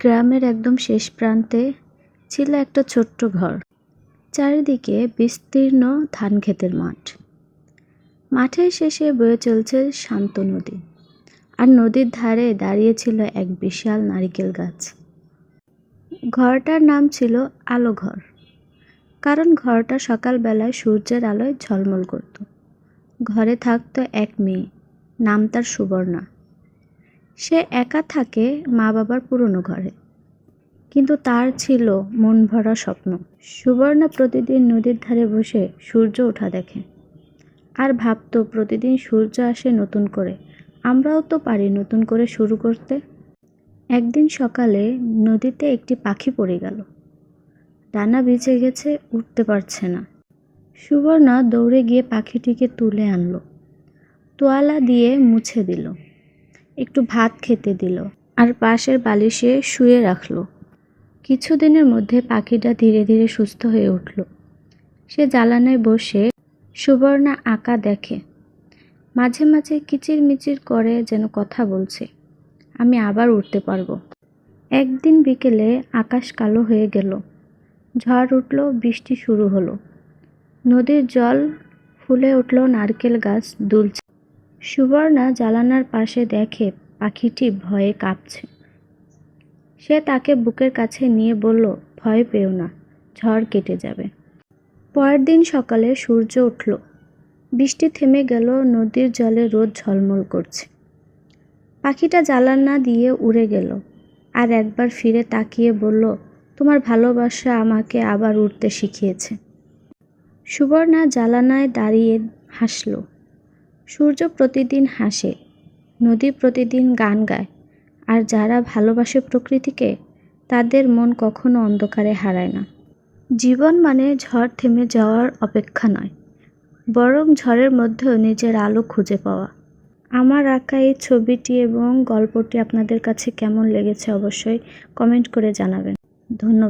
গ্রামের একদম শেষ প্রান্তে ছিল একটা ছোট্ট ঘর। চারিদিকে বিস্তীর্ণ ধানক্ষেতের মাঠ। মাঠের শেষে বয়ে চলছে শান্ত নদী, আর নদীর ধারে দাঁড়িয়ে ছিল এক বিশাল নারিকেল গাছ। ঘরটার নাম ছিল আলো ঘর, কারণ ঘরটা সকালবেলায় সূর্যের আলোয় ঝলমল করত। ঘরে থাকতো এক মেয়ে, নাম তার সুবর্ণা। সে একা থাকে মা বাবার পুরনো ঘরে, কিন্তু তার ছিল মন ভরা স্বপ্ন। সুবর্ণা প্রতিদিন নদীর ধারে বসে সূর্য ওঠা দেখে, আর ভাবতো প্রতিদিন সূর্য আসে নতুন করে, আমরাও তো পারি নতুন করে শুরু করতে। একদিন সকালে নদীতে একটি পাখি পড়ে গেল। ডানা ভিজে গেছে, উঠতে পারছে না। সুবর্ণা দৌড়ে গিয়ে পাখিটিকে তুলে আনলো, তোয়ালা দিয়ে মুছে দিল, একটু ভাত খেতে দিল, আর পাশের বালিশে শুয়ে রাখলো। কিছুদিনের মধ্যে পাখিটা ধীরে ধীরে সুস্থ হয়ে উঠল। সে জানালায় বসে সুবর্ণা আঁকা দেখে, মাঝে মাঝে কিচিরমিচির করে যেন কথা বলছে, আমি আবার উঠতে পারবো। একদিন বিকেলে আকাশ কালো হয়ে গেল, ঝড় উঠল, বৃষ্টি শুরু হলো। নদীর জল ফুলে উঠল, নারকেল গাছ দুলছে। সুবর্ণা জানালার পাশে দেখে পাখিটি ভয়ে কাঁপছে। সে তাকে বুকের কাছে নিয়ে বলল, ভয় পেও না, ঝড় কেটে যাবে। পরের দিন সকালে সূর্য উঠল, বৃষ্টি থেমে গেল, নদীর জলে রোদ ঝলমল করছে। পাখিটা জানালা দিয়ে উড়ে গেল, আর একবার ফিরে তাকিয়ে বলল, তোমার ভালোবাসা আমাকে আবার উড়তে শিখিয়েছে। সুবর্ণা জানালায় দাঁড়িয়ে হাসল। সূর্য প্রতিদিন হাসে, নদী প্রতিদিন গান গায়, আর যারা ভালোবাসে প্রকৃতিকে, তাদের মন কখনো অন্ধকারে হারায় না। জীবন মানে ঝড় থেমে যাওয়ার অপেক্ষা নয়, বরং ঝড়ের মধ্যেও নিজের আলো খুঁজে পাওয়া। আমার আঁকা এই ছবিটি এবং গল্পটি আপনাদের কাছে কেমন লেগেছে অবশ্যই কমেন্ট করে জানাবেন। ধন্যবাদ।